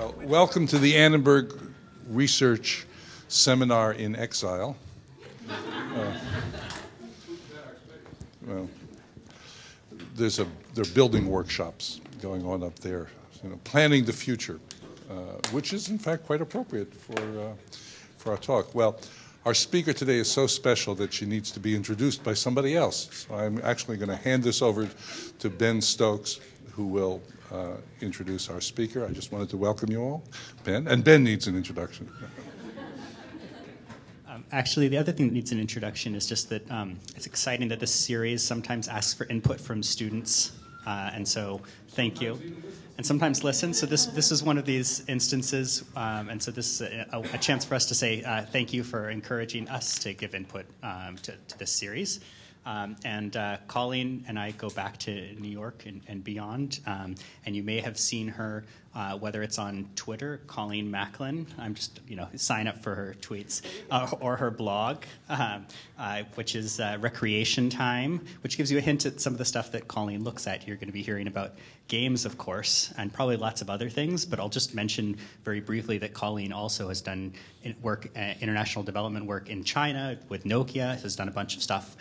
Well, welcome to the Annenberg Research Seminar in Exile. Well, there are building workshops going on up there, planning the future, which is in fact quite appropriate for our talk. Well, our speaker today is so special that she needs to be introduced by somebody else. So I'm actually going to hand this over to Ben Stokes, who will introduce our speaker. I just wanted to welcome you all, Ben. And Ben needs an introduction. Actually, the other thing that needs an introduction is just that it's exciting that this series sometimes asks for input from students, and so thank you. And sometimes listen, so this is one of these instances, and so this is a chance for us to say thank you for encouraging us to give input to this series. And Colleen and I go back to New York and beyond, and you may have seen her, whether it's on Twitter, Colleen Macklin. I'm just, sign up for her tweets, or her blog, which is Recreation Time, which gives you a hint at some of the stuff that Colleen looks at. You're going to be hearing about games, of course, and probably lots of other things, but I'll just mention very briefly that Colleen also has done international development work in China with Nokia, has done a bunch of stuff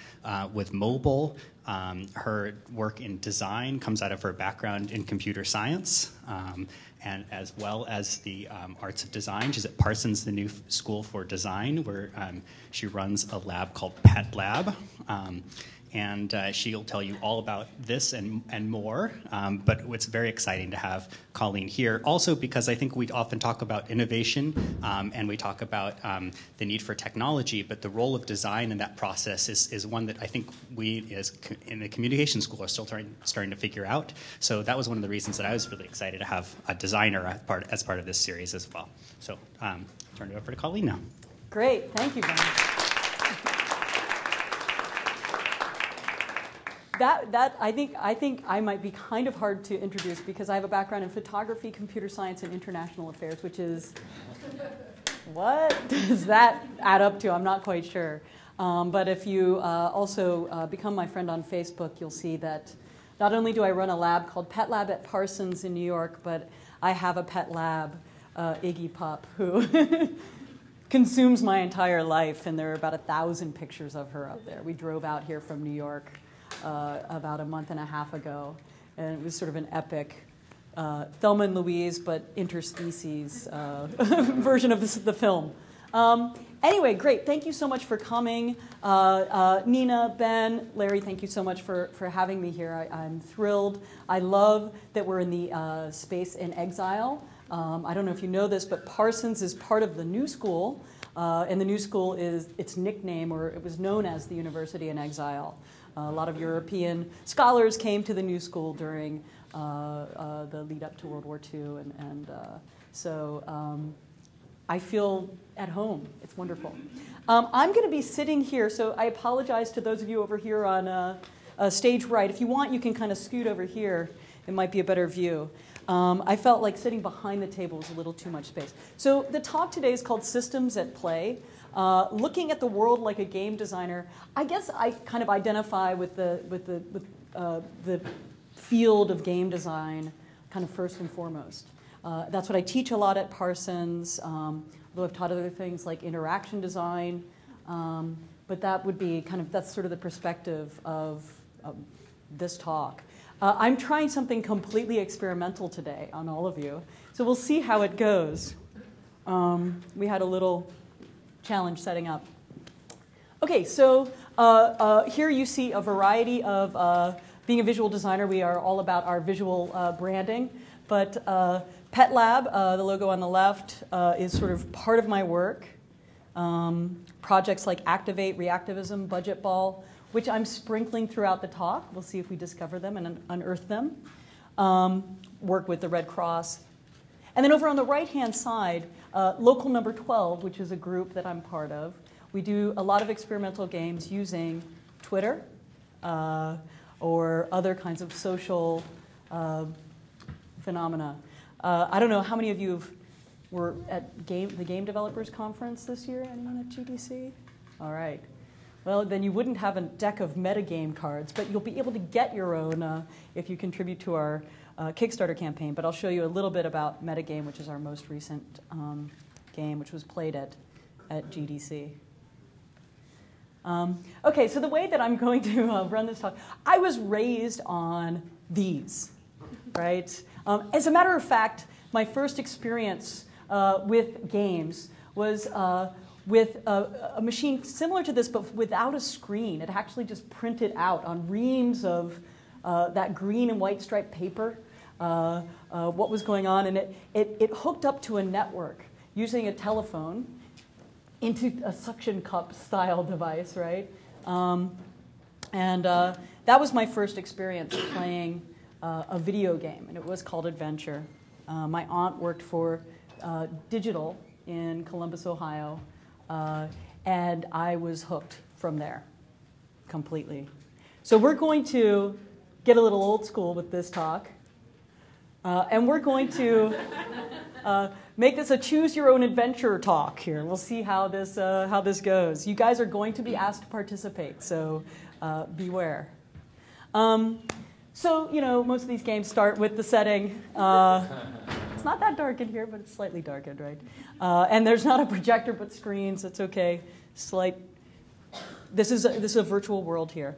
with mobile. Her work in design comes out of her background in computer science, and as well as the arts of design. She's at Parsons, the new school for design, where she runs a lab called Pet Lab. And she'll tell you all about this and more, but it's very exciting to have Colleen here. Also because I think we often talk about innovation, and we talk about the need for technology, but the role of design in that process is one that I think we in the communication school are still starting to figure out. So that was one of the reasons that I was really excited to have a designer as part of this series as well. So turn it over to Colleen now. Great, thank you, Ben. I think I might be kind of hard to introduce because I have a background in photography, computer science, and international affairs, which is, what does that add up to? I'm not quite sure. But if you also become my friend on Facebook, you'll see that not only do I run a lab called Pet Lab at Parsons in New York, but I have a pet lab, Iggy Pup, who consumes my entire life, and there are about 1,000 pictures of her up there. We drove out here from New York about a month and a half ago, and it was sort of an epic Thelma and Louise, but interspecies version of the film. Anyway, great. Thank you so much for coming. Nina, Ben, Larry, thank you so much for having me here. I'm thrilled. I love that we're in the space in exile. I don't know if you know this, but Parsons is part of the New School, and the New School is its nickname, or it was known as the University in Exile. A lot of European scholars came to the New School during the lead up to World War II, so I feel at home. It's wonderful. I'm going to be sitting here, so I apologize to those of you over here on stage right. If you want, you can kind of scoot over here. It might be a better view. I felt like sitting behind the table was a little too much space. So the talk today is called Systems at Play. Looking at the world like a game designer, I guess I kind of identify with the field of game design kind of first and foremost. That's what I teach a lot at Parsons, although I've taught other things like interaction design, but that would be that's sort of the perspective of this talk. I'm trying something completely experimental today on all of you, so we'll see how it goes. We had a little challenge setting up. Okay, so here you see a variety of being a visual designer. We are all about our visual branding, but Pet Lab, the logo on the left, is sort of part of my work. Projects like Activate, Reactivism, Budget Ball, which I'm sprinkling throughout the talk. We'll see if we discover them and unearth them. Work with the Red Cross. And then over on the right-hand side, Local Number 12, which is a group that I'm part of. We do a lot of experimental games using Twitter or other kinds of social phenomena. I don't know how many of you were at the Game Developers Conference this year. Anyone at GDC? All right. Well, then you wouldn't have a deck of metagame cards, but you'll be able to get your own if you contribute to our Kickstarter campaign. But I'll show you a little bit about Metagame, which is our most recent game, which was played at GDC. Okay, so the way that I'm going to run this talk, I was raised on these, right? As a matter of fact, my first experience with games was with a machine similar to this, but without a screen. It actually just printed out on reams of that green and white striped paper what was going on, and it hooked up to a network using a telephone into a suction cup style device, right? That was my first experience playing a video game, and it was called Adventure. My aunt worked for Digital in Columbus, Ohio, and I was hooked from there completely. So we're going to get a little old school with this talk, and we're going to make this a choose-your-own-adventure talk here. We'll see how this goes. You guys are going to be asked to participate, so beware. So, you know, most of these games start with the setting. It's not that dark in here, but it's slightly darkened, right? And there's not a projector, but screens. It's okay. This is a virtual world here.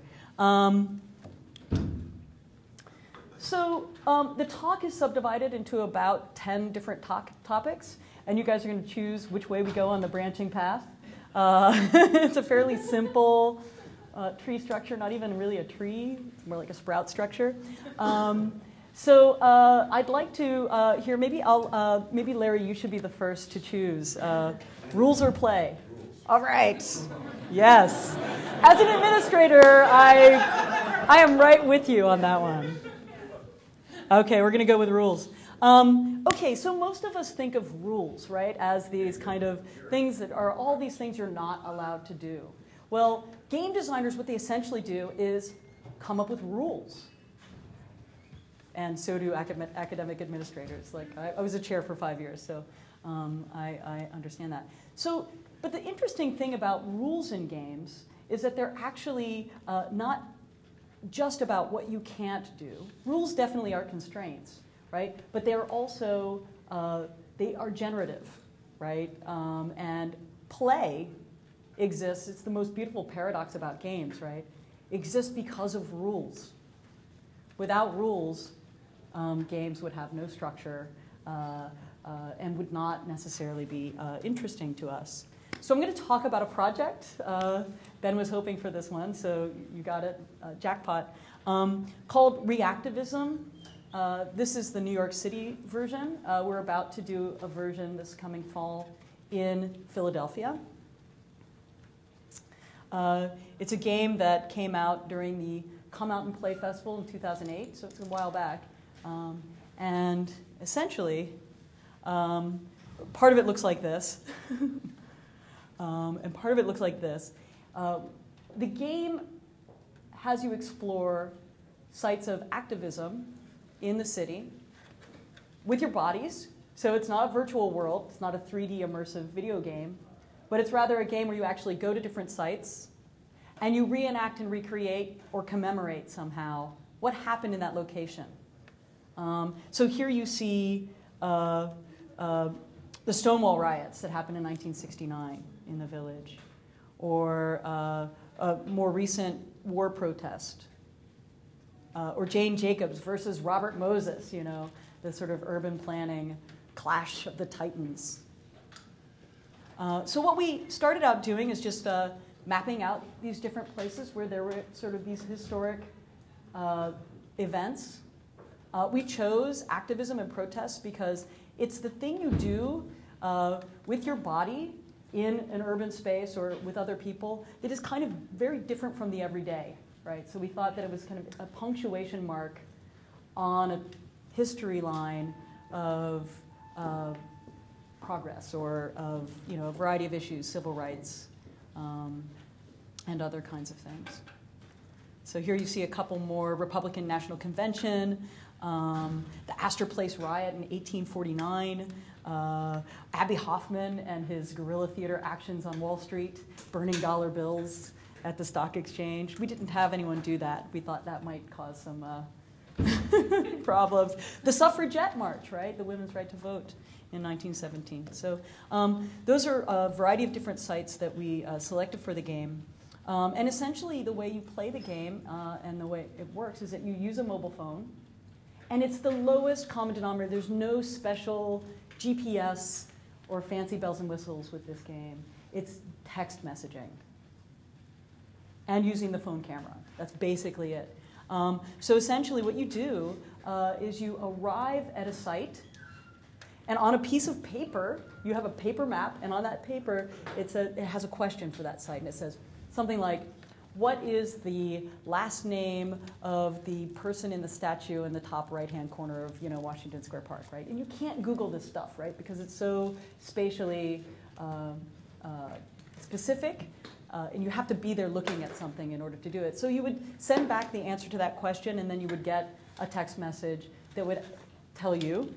So the talk is subdivided into about 10 different topics, and you guys are going to choose which way we go on the branching path. It's a fairly simple tree structure, not even really a tree. It's more like a sprout structure. So I'd like to hear, maybe Larry, you should be the first to choose. Rules or play? All right. Yes. As an administrator, I am right with you on that one. Okay, we're going to go with rules. Okay, so most of us think of rules, right, as these kind of things that are all these things you're not allowed to do. Well, game designers, what they essentially do is come up with rules. And so do academic administrators. Like I was a chair for 5 years, so I understand that. So, but the interesting thing about rules in games is that they're actually not just about what you can't do. Rules definitely are constraints, right? But they're also, they are generative, right? And play exists. It's the most beautiful paradox about games, right? Exists because of rules. Without rules, games would have no structure and would not necessarily be interesting to us. So I'm going to talk about a project. Ben was hoping for this one, so you got it, jackpot, called Reactivism. This is the New York City version. We're about to do a version this coming fall in Philadelphia. It's a game that came out during the Come Out and Play Festival in 2008, so it's a while back. And essentially, part of it looks like this. And part of it looks like this. The game has you explore sites of activism in the city with your bodies. So it's not a virtual world. It's not a 3D immersive video game. But it's rather a game where you actually go to different sites and you reenact and recreate or commemorate somehow what happened in that location. So here you see the Stonewall riots that happened in 1969 in the Village, or a more recent war protest, or Jane Jacobs versus Robert Moses, you know, the sort of urban planning clash of the titans. So what we started out doing is just mapping out these different places where there were sort of these historic events. We chose activism and protests because it's the thing you do with your body in an urban space or with other people that is kind of very different from the everyday, right? So we thought that it was kind of a punctuation mark on a history line of progress or of, you know, a variety of issues, civil rights, and other kinds of things. So here you see a couple more: Republican National Convention, the Astor Place riot in 1849, Abbie Hoffman and his guerrilla theater actions on Wall Street, burning dollar bills, at the stock exchange. We didn't have anyone do that. We thought that might cause some problems. The suffragette march, right? The women's right to vote in 1917. So those are a variety of different sites that we selected for the game. And essentially the way you play the game and the way it works is that you use a mobile phone, and it's the lowest common denominator. There's no special GPS or fancy bells and whistles with this game. It's text messaging and using the phone camera. That's basically it. So essentially what you do is you arrive at a site, and on a piece of paper, you have a paper map, and on that paper, it has a question for that site, and it says something like, what is the last name of the person in the statue in the top right-hand corner of Washington Square Park, right? And you can't Google this stuff, right? Because it's so spatially specific, and you have to be there looking at something in order to do it. So you would send back the answer to that question, and then you would get a text message that would tell you,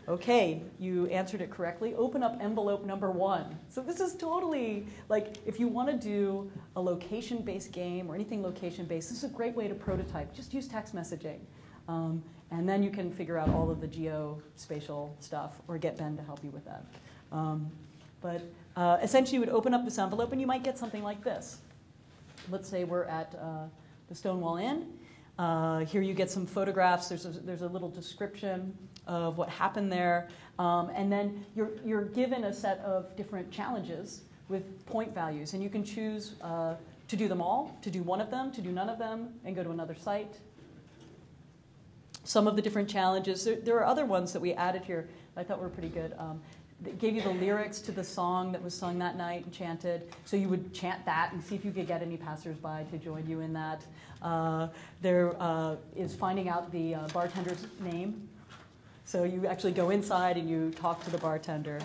okay, you answered it correctly. Open up envelope number 1. So this is totally, like, if you want to do a location-based game or anything location-based, this is a great way to prototype. Just use text messaging. And then you can figure out all of the geospatial stuff or get Ben to help you with that. But essentially, you would open up this envelope, and you might get something like this. Let's say we're at the Stonewall Inn. Here you get some photographs. There's a little description of what happened there. And then you're given a set of different challenges with point values. And you can choose to do them all, to do one of them, to do none of them, and go to another site. Some of the different challenges. There are other ones that we added here that I thought were pretty good. That gave you the lyrics to the song that was sung that night and chanted. So you would chant that and see if you could get any passersby to join you in that. There is finding out the bartender's name. So you actually go inside and you talk to the bartender.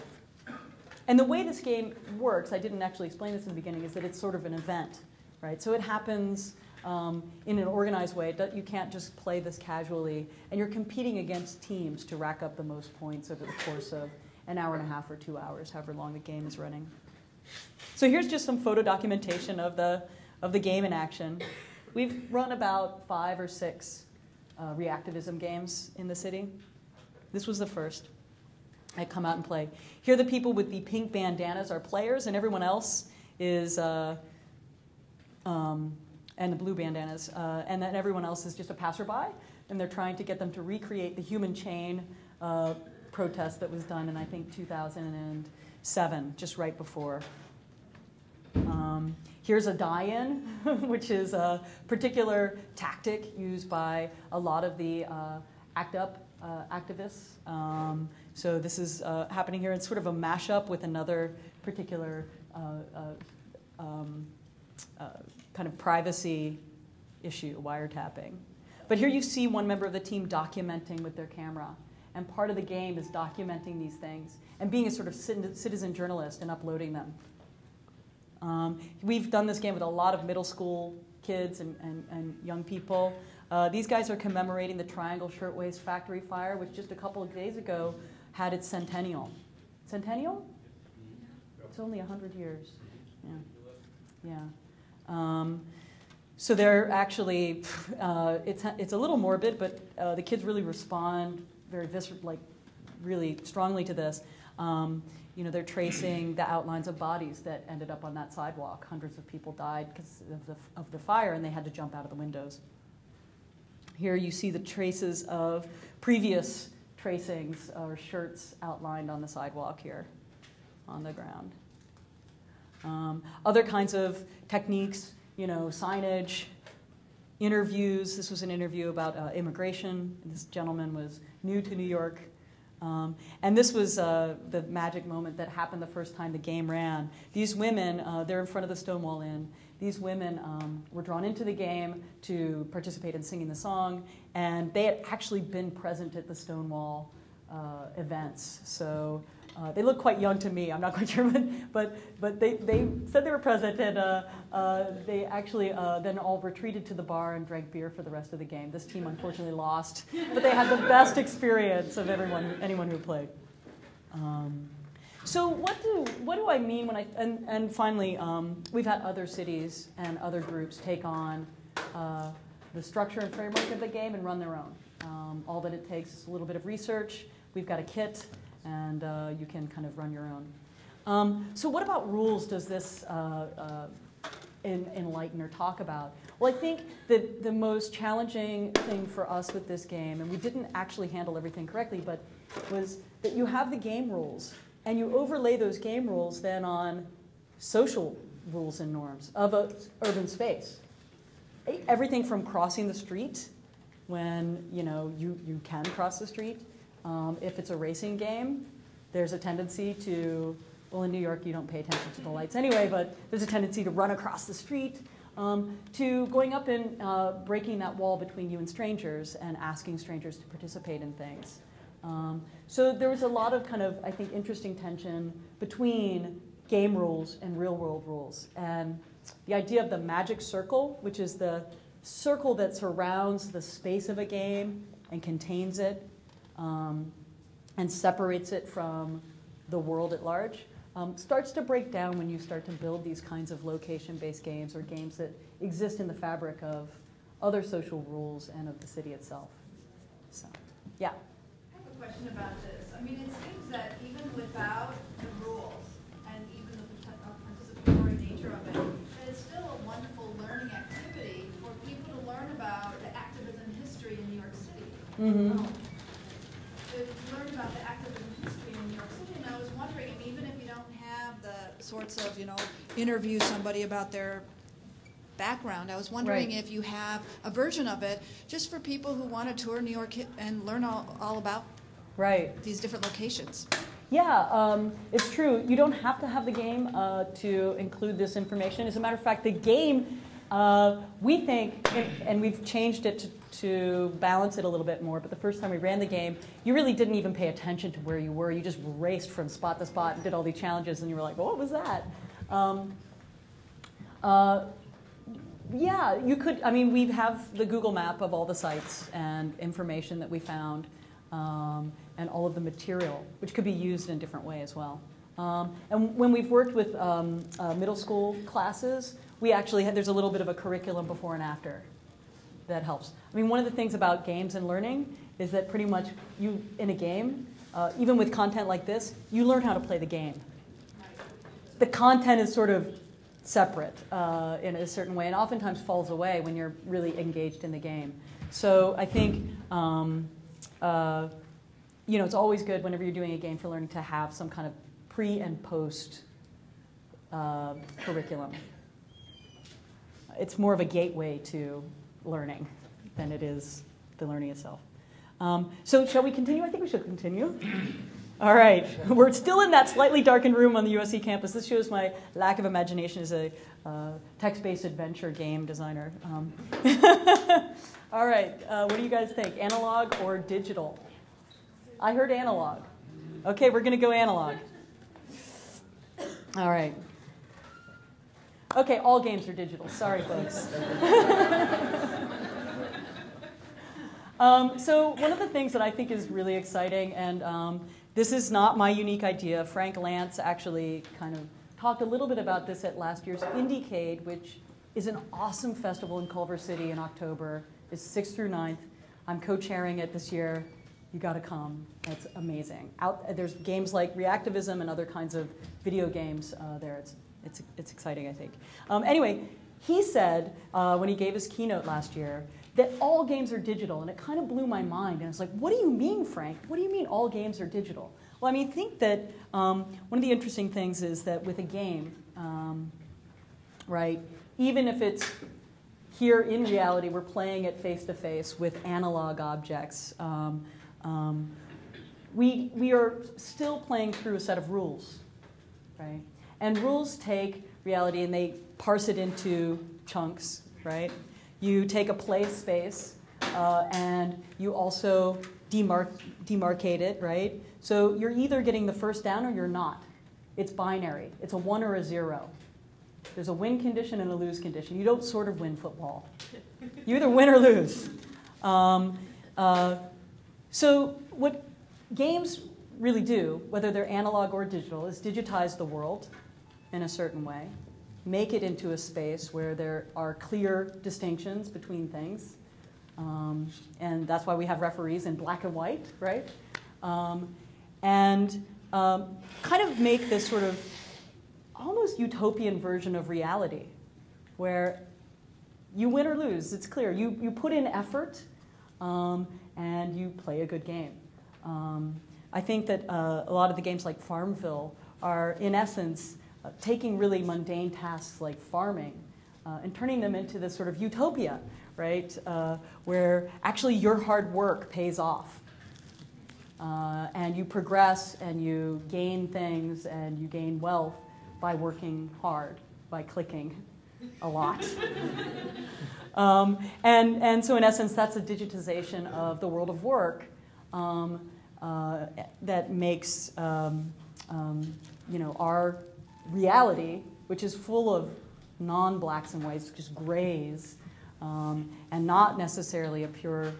And the way this game works, I didn't actually explain this in the beginning, is that it's sort of an event, right? So it happens in an organized way. You can't just play this casually. And you're competing against teams to rack up the most points over the course of an hour and a half or 2 hours, however long the game is running. So here's just some photo documentation of the game in action. We've run about 5 or 6 reactivism games in the city. This was the first. I come out and play. Here the people with the pink bandanas are players, and everyone else is, and the blue bandanas, and then everyone else is just a passerby, and they're trying to get them to recreate the human chain protest that was done in, I think, 2007, just right before. Here's a die-in, which is a particular tactic used by a lot of the ACT UP activists. So this is happening here. It's sort of a mashup with another particular kind of privacy issue, wiretapping. But here you see one member of the team documenting with their camera. And part of the game is documenting these things and being a sort of citizen journalist and uploading them. We've done this game with a lot of middle school kids and young people. These guys are commemorating the Triangle Shirtwaist Factory fire, which just a couple of days ago had its centennial. Centennial? It's only 100 years. Yeah. So they're actually, it's a little morbid, but the kids really respond very really strongly to this. They're tracing the outlines of bodies that ended up on that sidewalk. Hundreds of people died because of the fire, and they had to jump out of the windows. Here you see the traces of previous tracings or shirts outlined on the sidewalk here on the ground. Other kinds of techniques, signage, interviews. This was an interview about immigration. This gentleman was new to New York. And this was the magic moment that happened the first time the game ran. These women, they're in front of the Stonewall Inn. These women were drawn into the game to participate in singing the song, and they had actually been present at the Stonewall events. So they look quite young to me. I'm not quite sure, but they said they were present, and they actually then all retreated to the bar and drank beer for the rest of the game. This team unfortunately lost, but they had the best experience of anyone who played. So what do I mean when and finally, we've had other cities and other groups take on the structure and framework of the game and run their own. All that it takes is a little bit of research. We've got a kit, and you can kind of run your own. So what about rules does this enlighten or talk about? Well, I think that the most challenging thing for us with this game, and we didn't actually handle everything correctly, but was that you have the game rules, and you overlay those game rules then on social rules and norms of an urban space. Everything from crossing the street, when you can cross the street. If it's a racing game, there's a tendency to, well, in New York you don't pay attention to the lights anyway, but there's a tendency to run across the street, to going up and breaking that wall between you and strangers and asking strangers to participate in things. So there was a lot of kind of, I think, interesting tension between game rules and real world rules. And the idea of the magic circle, which is the circle that surrounds the space of a game and contains it and separates it from the world at large, starts to break down when you start to build these kinds of location-based games or games that exist in the fabric of other social rules and of the city itself. So, yeah. I have a question about this. I mean, it seems that even without the rules and even the participatory nature of it, that it's still a wonderful learning activity for people to learn about the activism history in New York City. Mm-hmm. To learn about the activism history in New York City, and I was wondering, I mean, even if you don't have the sorts of, interview somebody about their background, I was wondering Right. if you have a version of it just for people who want to tour New York and learn all about these different locations. Yeah, it's true. You don't have to have the game to include this information. As a matter of fact, the game, we think, and we've changed it to balance it a little bit more, but the first time we ran the game, you really didn't even pay attention to where you were. You just raced from spot to spot and did all these challenges, and you were like, well, what was that? Yeah, you could, I mean, we have the Google map of all the sites and information that we found, and all of the material, which could be used in a different way as well. And when we've worked with middle school classes, we actually there's a little bit of a curriculum before and after that helps. I mean, one of the things about games and learning is that pretty much you, in a game, even with content like this, you learn how to play the game. The content is sort of separate in a certain way, and oftentimes falls away when you're really engaged in the game. So I think it's always good whenever you're doing a game for learning to have some kind of pre and post curriculum. It's more of a gateway to learning than it is the learning itself. So shall we continue? I think we should continue. All right. We're still in that slightly darkened room on the USC campus. This shows my lack of imagination as a text-based adventure game designer. All right. What do you guys think? Analog or digital? I heard analog. Okay, we're going to go analog. All right. Okay, all games are digital. Sorry, folks. So one of the things that I think is really exciting, and this is not my unique idea. Frank Lantz actually kind of talked a little bit about this at last year's Indiecade, which is an awesome festival in Culver City in October. It's 6th through 9th. I'm co-chairing it this year. You got to come. It's amazing. There's games like Reactivism and other kinds of video games there. It's exciting, I think. Anyway, he said when he gave his keynote last year that all games are digital, and it kind of blew my mind. And it's like, what do you mean, Frank? What do you mean all games are digital? Well, I mean, I think that one of the interesting things is that with a game, right, even if it's here in reality, we're playing it face-to-face with analog objects, we are still playing through a set of rules, right? And rules take reality and they parse it into chunks, right? You take a play space and you also demarcate it, right? So you're either getting the first down or you're not. It's binary. It's a 1 or a 0. There's a win condition and a lose condition. You don't sort of win football. You either win or lose. So what games really do, whether they're analog or digital, is digitize the world in a certain way, make it into a space where there are clear distinctions between things. And that's why we have referees in black and white, right? And kind of make this sort of almost utopian version of reality, where you win or lose, it's clear. You put in effort, and you play a good game. I think that a lot of the games like Farmville are, in essence, taking really mundane tasks like farming and turning them into this sort of utopia, right? Where actually your hard work pays off. And you progress and you gain things and you gain wealth by working hard, by clicking a lot. And so in essence, that's a digitization of the world of work that makes our reality, which is full of non-blacks and whites, just grays, and not necessarily a pure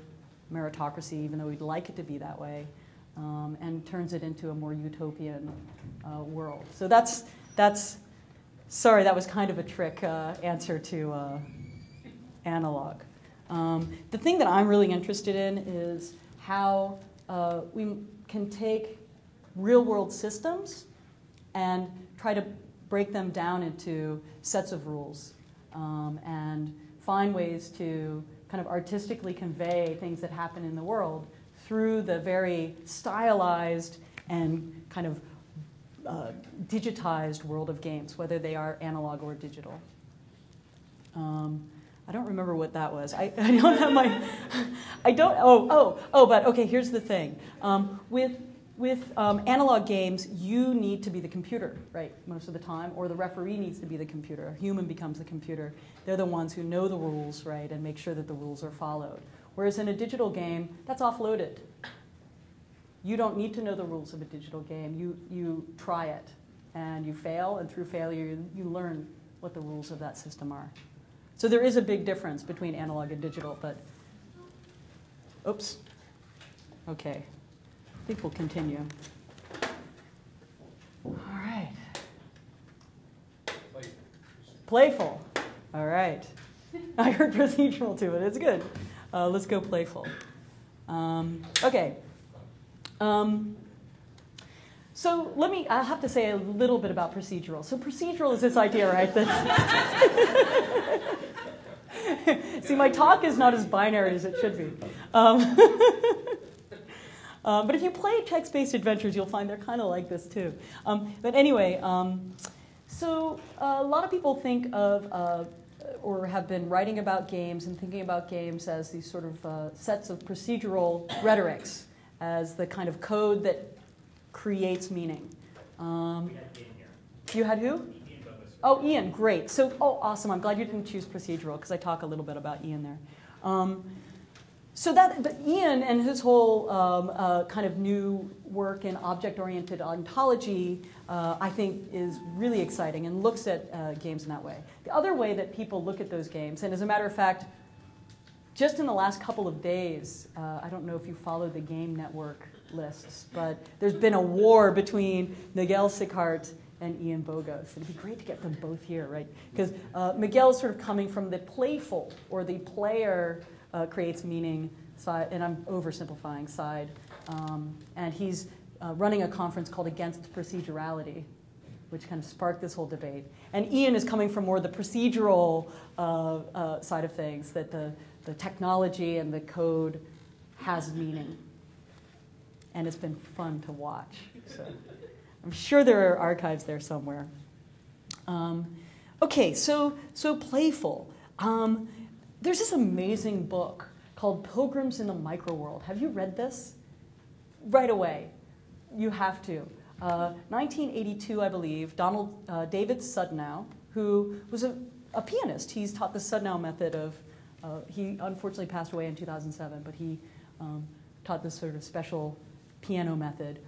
meritocracy, even though we'd like it to be that way, and turns it into a more utopian world. So that's sorry, that was kind of a trick answer to analog. The thing that I'm really interested in is how we can take real-world systems and try to break them down into sets of rules and find ways to kind of artistically convey things that happen in the world through the very stylized and kind of digitized world of games, whether they are analog or digital. I don't remember what that was. I don't have my, but okay, here's the thing. With analog games, you need to be the computer, right, most of the time, or the referee needs to be the computer. A human becomes the computer. They're the ones who know the rules, right, and make sure that the rules are followed. Whereas in a digital game, that's offloaded. You don't need to know the rules of a digital game. You try it, and you fail, and through failure, you learn what the rules of that system are. So there is a big difference between analog and digital, but, oops, okay. I think we'll continue. All right. Playful. All right. I heard procedural too, but it's good. Let's go playful. Okay. So I have to say a little bit about procedural. So procedural is this idea, right? That see, my talk is not as binary as it should be. But if you play text-based adventures, you'll find they're kind of like this too. But anyway, so a lot of people think of or have been writing about games and thinking about games as these sort of sets of procedural rhetorics, as the kind of code that creates meaning. We had Ian here. You had who? Oh, Ian, great. So, awesome. I'm glad you didn't choose procedural, because I talk a little bit about Ian there. But Ian and his whole kind of new work in object-oriented ontology, I think, is really exciting and looks at games in that way. The other way that people look at those games, and as a matter of fact, just in the last couple of days, I don't know if you followed the Game Network lists, but there's been a war between Miguel Sicart and Ian Bogos. It'd be great to get them both here, right? Because Miguel is sort of coming from the playful, or the player creates meaning side, and I'm oversimplifying side. And he's running a conference called Against Procedurality, which kind of sparked this whole debate. And Ian is coming from more the procedural side of things, that the technology and the code has meaning. And it's been fun to watch. So I'm sure there are archives there somewhere. Okay, so playful. There's this amazing book called Pilgrims in the Microworld. Have you read this? Right away. You have to. 1982, I believe, David Sudnow, who was a pianist. He's taught the Sudnow method of, he unfortunately passed away in 2007, but he taught this sort of special piano method.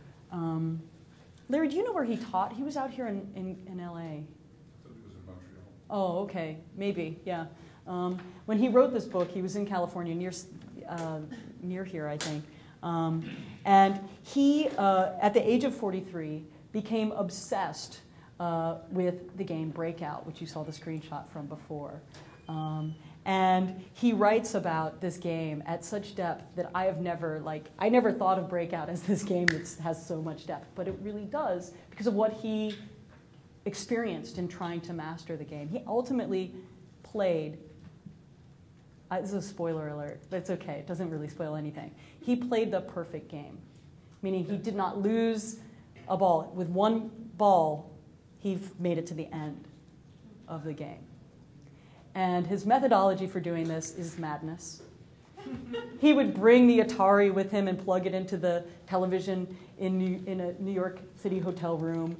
Larry, do you know where he taught? He was out here in LA. I thought he was in Montreal. Oh, okay, maybe, yeah. When he wrote this book, he was in California, near here, I think. And he, at the age of 43, became obsessed with the game Breakout, which you saw the screenshot from before. And he writes about this game at such depth that I never thought of Breakout as this game that has so much depth, but it really does because of what he experienced in trying to master the game. He ultimately played, this is a spoiler alert, but it's okay, it doesn't really spoil anything. He played the perfect game, meaning he did not lose a ball. With one ball, he made it to the end of the game. And his methodology for doing this is madness. He would bring the Atari with him and plug it into the television in a New York City hotel room.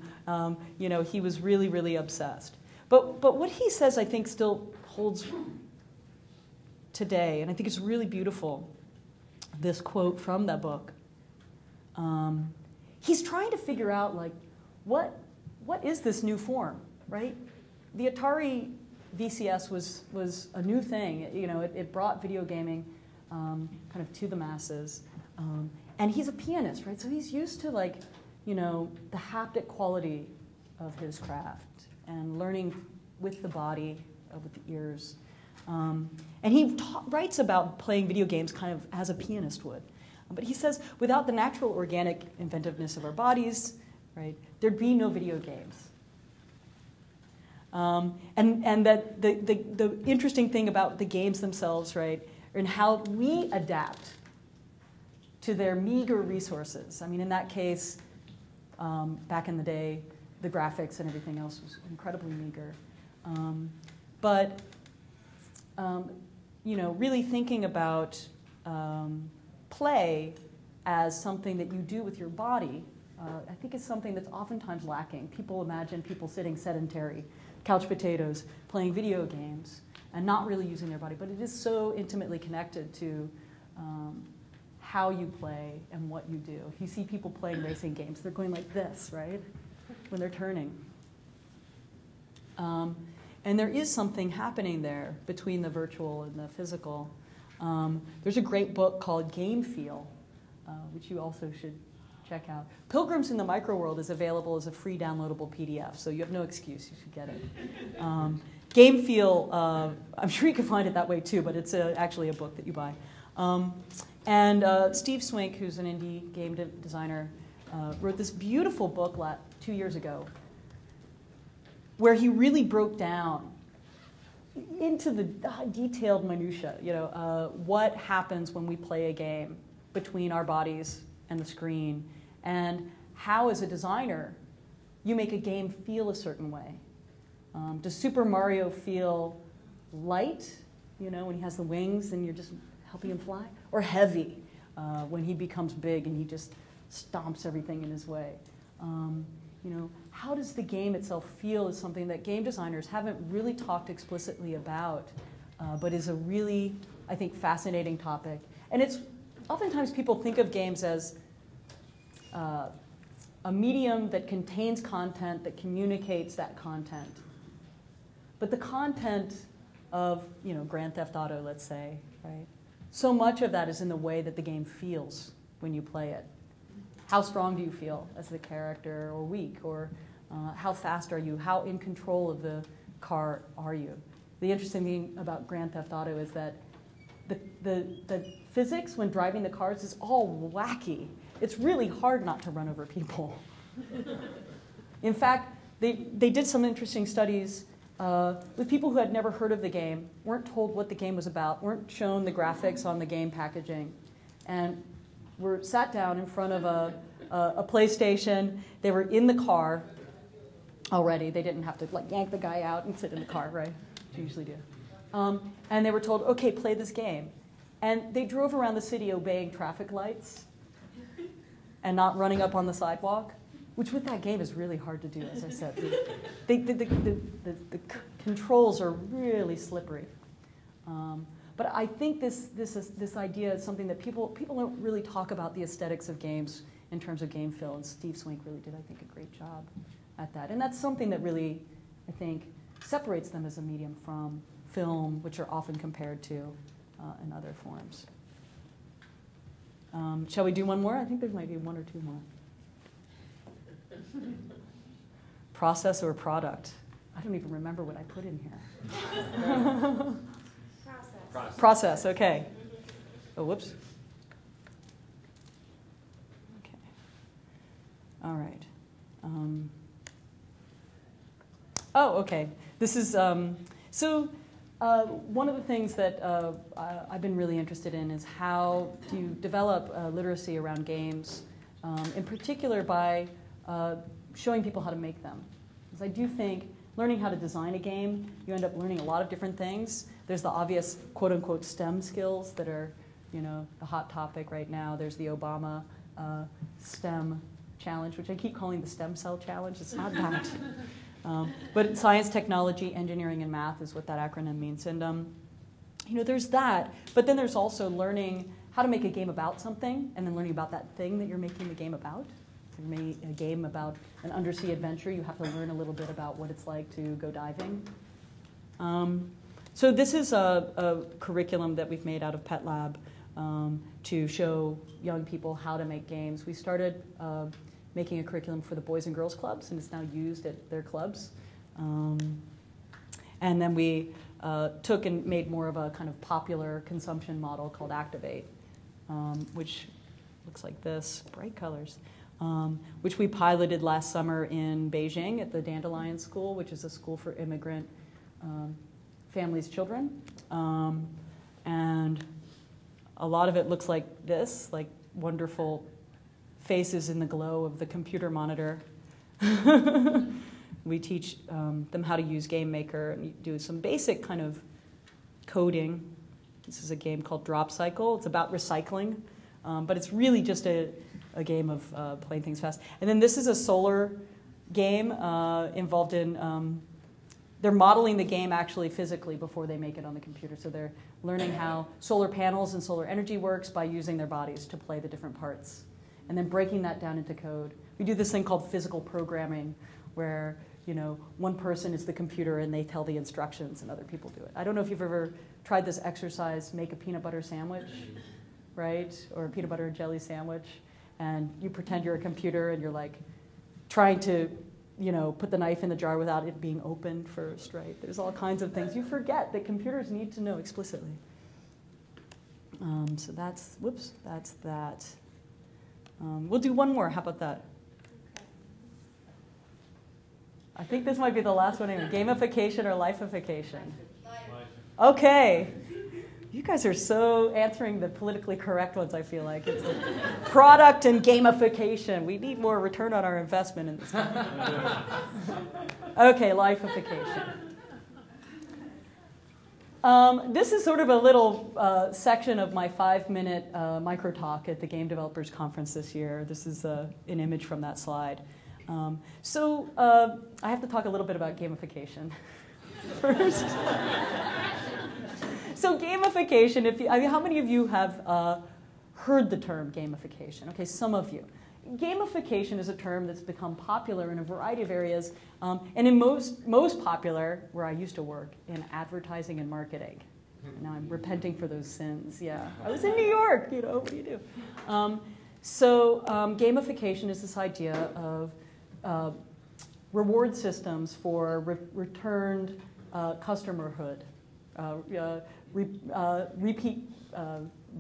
He was really, really obsessed. But what he says, I think, still holds today, and I think it's really beautiful, this quote from that book. He's trying to figure out, what is this new form, right? The Atari VCS was a new thing. It brought video gaming kind of to the masses. And he's a pianist, right? So he's used to the haptic quality of his craft and learning with the body, with the ears. And he writes about playing video games kind of as a pianist would. But he says, without the natural organic inventiveness of our bodies, right, there'd be no video games. And that the interesting thing about the games themselves, right, and how we adapt to their meager resources. I mean, in that case, back in the day, the graphics and everything else was incredibly meager. Really thinking about play as something that you do with your body, I think is something that's oftentimes lacking. People imagine people sitting sedentary, couch potatoes, playing video games, and not really using their body. But it is so intimately connected to how you play and what you do. If you see people playing racing games, they're going like this, right, when they're turning. And there is something happening there between the virtual and the physical. There's a great book called Game Feel, which you also should check out. Pilgrims in the Microworld is available as a free downloadable PDF, so you have no excuse. You should get it. Game Feel, I'm sure you can find it that way too, but it's actually a book that you buy. And Steve Swink, who's an indie game designer, wrote this beautiful book 2 years ago where he really broke down into the detailed minutia, what happens when we play a game between our bodies and the screen, and how, as a designer, you make a game feel a certain way. Does Super Mario feel light, when he has the wings and you're just helping him fly, or heavy when he becomes big and he just stomps everything in his way? How does the game itself feel is something that game designers haven't really talked explicitly about, but is a really, I think, fascinating topic. And it's oftentimes people think of games as a medium that contains content, that communicates that content. But the content of, Grand Theft Auto, let's say, right? So much of that is in the way that the game feels when you play it. How strong do you feel as the character, or weak, or how fast are you? How in control of the car are you? The interesting thing about Grand Theft Auto is that the physics when driving the cars is all wacky. It's really hard not to run over people. In fact, they did some interesting studies with people who had never heard of the game, weren't told what the game was about, weren't shown the graphics on the game packaging, and were sat down in front of a PlayStation. They were in the car already. They didn't have to yank the guy out and sit in the car, right? Which you usually do. And they were told, okay, play this game. And they drove around the city obeying traffic lights and not running up on the sidewalk, which with that game is really hard to do, as I said. The controls are really slippery. But I think this idea is something that people don't really talk about, the aesthetics of games in terms of game feel, and Steve Swink really did, I think, a great job at that. And that's something that really, I think, separates them as a medium from film, which are often compared to in other forms. Shall we do one more? I think there might be one or two more. Process or product? I don't even remember what I put in here. Process, okay. Oh, whoops. Okay. All right. Oh, okay. This is, one of the things that I've been really interested in is how to develop literacy around games, in particular by showing people how to make them. Because I do think learning how to design a game, you end up learning a lot of different things. There's the obvious quote-unquote STEM skills that are, the hot topic right now. There's the Obama STEM challenge, which I keep calling the stem cell challenge. It's not that. But science, technology, engineering, and math is what that acronym means. And there's that. But then there's also learning how to make a game about something, and then learning about that thing that you're making the game about. If you're making a game about an undersea adventure, you have to learn a little bit about what it's like to go diving. So this is a curriculum that we've made out of Pet Lab to show young people how to make games. We started making a curriculum for the Boys and Girls Clubs, and it's now used at their clubs. And then we took and made more of a kind of popular consumption model called Activate, which looks like this, bright colors, which we piloted last summer in Beijing at the Dandelion School, which is a school for immigrant families' children. And a lot of it looks like this, like wonderful faces in the glow of the computer monitor. We teach them how to use Game Maker and do some basic kind of coding. This is a game called Drop Cycle. It's about recycling, but it's really just a game of playing things fast. And then this is a solar game involved in, they're modeling the game actually physically before they make it on the computer. So they're learning how solar panels and solar energy works by using their bodies to play the different parts, and then breaking that down into code. We do this thing called physical programming, where one person is the computer and they tell the instructions and other people do it. I don't know if you've ever tried this exercise, make a peanut butter sandwich, right? Or a peanut butter and jelly sandwich. And you pretend you're a computer and you're like trying to put the knife in the jar without it being opened first, right? There's all kinds of things. You forget that computers need to know explicitly. So that's that. We'll do one more. How about that? I think this might be the last one. Gamification or lifeification? Okay. You guys are so answering the politically correct ones, I feel like. It's like product and gamification. We need more return on our investment in this. Okay, lifeification. This is sort of a little section of my 5-minute micro talk at the Game Developers Conference this year. This is an image from that slide. So I have to talk a little bit about gamification first. So gamification, how many of you have heard the term gamification? Okay, some of you. Gamification is a term that's become popular in a variety of areas, and in most popular, where I used to work, in advertising and marketing. Now I'm repenting for those sins, yeah. I was in New York, what do you do? Gamification is this idea of reward systems for returned customerhood, repeat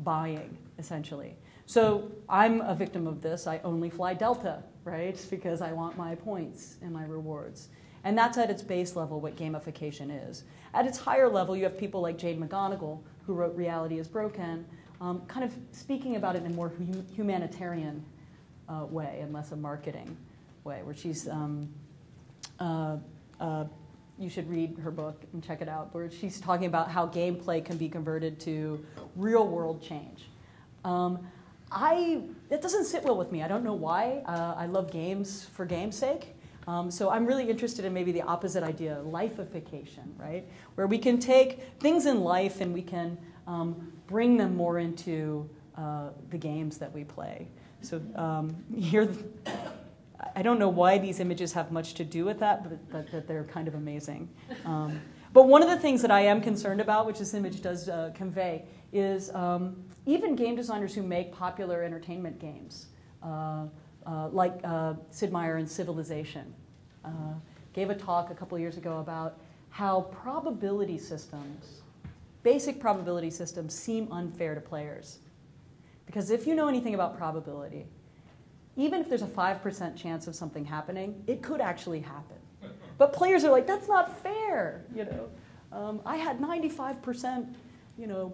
buying, essentially. So I'm a victim of this. I only fly Delta, right? Because I want my points and my rewards. And that's at its base level what gamification is. At its higher level, you have people like Jane McGonigal, who wrote Reality is Broken, kind of speaking about it in a more humanitarian way and less a marketing way, where she's, you should read her book and check it out, where she's talking about how gameplay can be converted to real-world change. It doesn't sit well with me. I don't know why. I love games for game's sake. So I'm really interested in maybe the opposite idea, lifeification, right? Where we can take things in life and we can bring them more into the games that we play. So here, I don't know why these images have much to do with that, but they're kind of amazing. But one of the things that I am concerned about, which this image does convey, is even game designers who make popular entertainment games, like Sid Meier in Civilization, gave a talk a couple years ago about how probability systems, basic probability systems, seem unfair to players. Because if you know anything about probability, even if there's a 5% chance of something happening, it could actually happen. But players are like, that's not fair. You know, I had 95%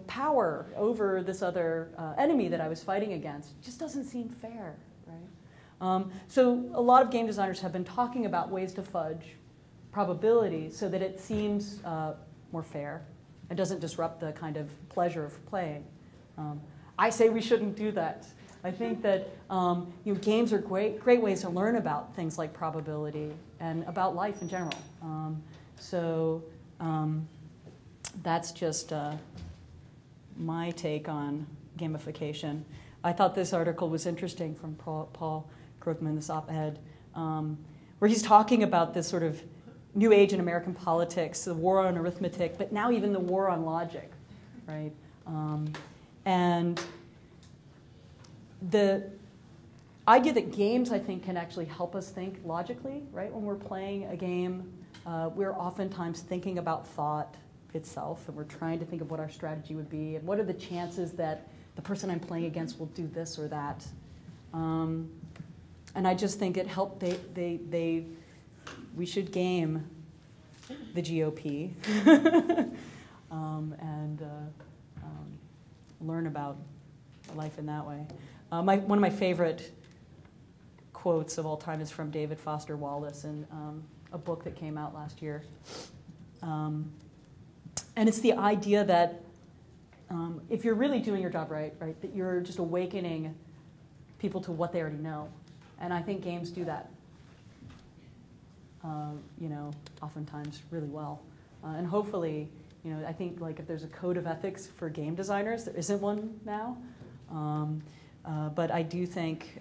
power over this other enemy that I was fighting against. It just doesn't seem fair, right? So a lot of game designers have been talking about ways to fudge probability so that it seems more fair and doesn't disrupt the kind of pleasure of playing. I say we shouldn't do that. I think that games are great ways to learn about things like probability and about life in general. That's just my take on gamification. I thought this article was interesting from Paul Krugman, this op-ed, where he's talking about this sort of new age in American politics, the war on arithmetic, but now even the war on logic, right? And the idea that games, I think, can actually help us think logically, right? When we're playing a game, we're oftentimes thinking about thought itself, and we're trying to think of what our strategy would be, and what are the chances that the person I'm playing against will do this or that. And I just think it helped. We should game the GOP and learn about life in that way. One of my favorite quotes of all time is from David Foster Wallace in a book that came out last year. And it's the idea that if you're really doing your job right, that you're just awakening people to what they already know. And I think games do that, oftentimes really well. And hopefully, I think like if there's a code of ethics for game designers, there isn't one now. But I do think,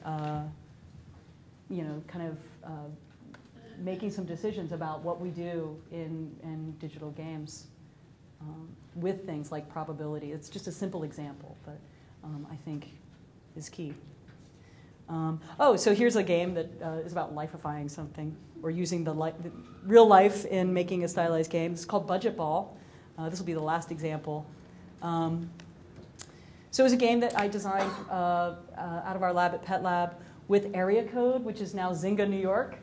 making some decisions about what we do in digital games with things like probability. It's just a simple example, but I think is key. So here's a game that is about lififying something, or using the real life in making a stylized game. It's called Budget Ball. This will be the last example. So it was a game that I designed out of our lab at Pet Lab with area code, which is now Zynga, New York.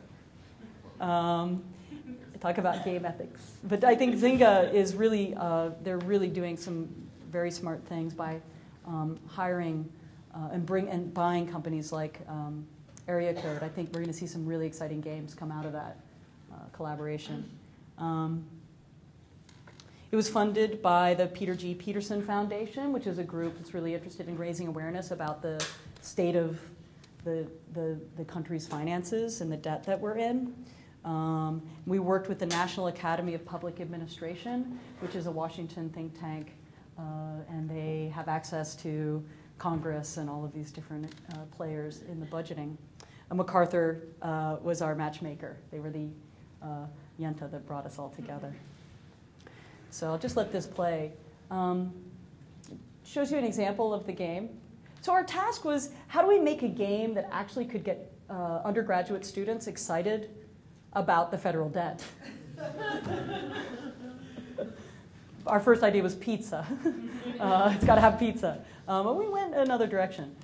Talk about game ethics. But I think Zynga is really, they're really doing some very smart things by hiring and buying companies like area code. I think we're going to see some really exciting games come out of that collaboration. It was funded by the Peter G. Peterson Foundation, which is a group that's really interested in raising awareness about the state of the country's finances and the debt that we're in. We worked with the National Academy of Public Administration, which is a Washington think tank, and they have access to Congress and all of these different players in the budgeting. MacArthur was our matchmaker. They were the yenta that brought us all together. So I'll just let this play. Shows you an example of the game. So our task was, how do we make a game that actually could get undergraduate students excited about the federal debt? Our first idea was pizza. It's got to have pizza. But we went another direction.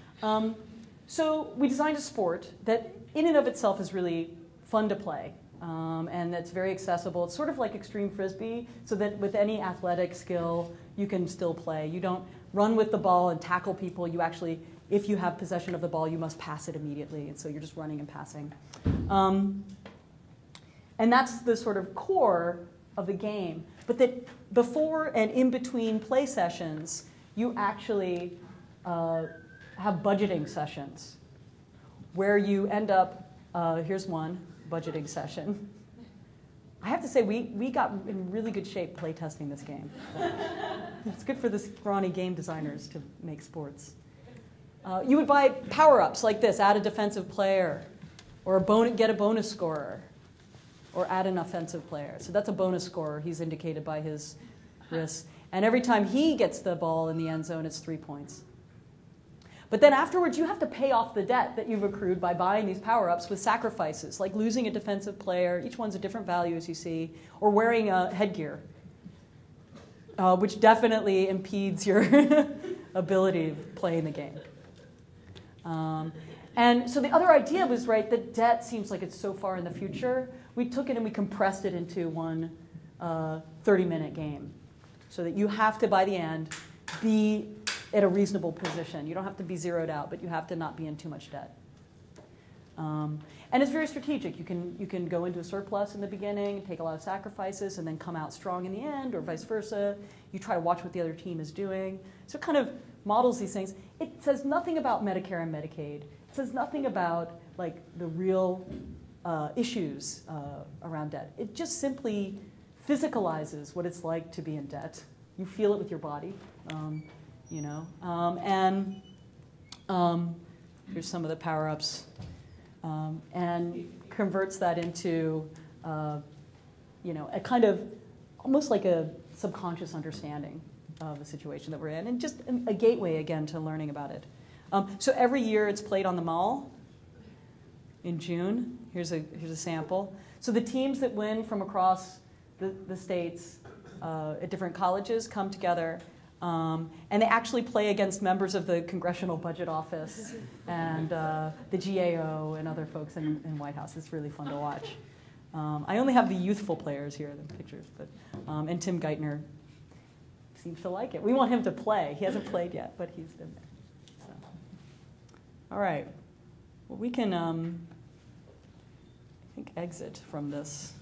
So we designed a sport that in and of itself is really fun to play. And that's very accessible. It's sort of like extreme frisbee, so that with any athletic skill, you can still play. You don't run with the ball and tackle people. You actually, if you have possession of the ball, you must pass it immediately. And so you're just running and passing. And that's the sort of core of the game. But that before and in between play sessions, you actually have budgeting sessions where you end up, here's one, budgeting session. I have to say, we got in really good shape playtesting this game. It's good for the scrawny game designers to make sports. You would buy power-ups like this, add a defensive player, or get a bonus scorer. or add an offensive player. So that's a bonus score. He's indicated by his wrists. And every time he gets the ball in the end zone, it's 3 points. But then afterwards, you have to pay off the debt that you've accrued by buying these power-ups with sacrifices, like losing a defensive player. Each one's a different value, as you see, or wearing a headgear, which definitely impedes your ability to play in the game. And so the other idea was, right, that debt seems like it's so far in the future. We took it and we compressed it into one 30-minute game so that you have to, by the end, be at a reasonable position. You don't have to be zeroed out, but you have to not be in too much debt. And it's very strategic. You can go into a surplus in the beginning, take a lot of sacrifices, and then come out strong in the end, or vice versa. You try to watch what the other team is doing. So it kind of models these things. It says nothing about Medicare and Medicaid. It says nothing about like the real issues around debt. It just simply physicalizes what it's like to be in debt. You feel it with your body. You know, and here's some of the power-ups, and converts that into, you know, a kind of almost like a subconscious understanding of the situation that we're in, and just a gateway again to learning about it. So every year it's played on the Mall in June. Here's a sample. So the teams that win from across the states at different colleges come together. And they actually play against members of the Congressional Budget Office and the GAO and other folks in White House. It's really fun to watch. I only have the youthful players here, the pictures, but and Tim Geithner seems to like it. We want him to play. He hasn't played yet, but he's been there. So. All right. Well, we can, I think, exit from this.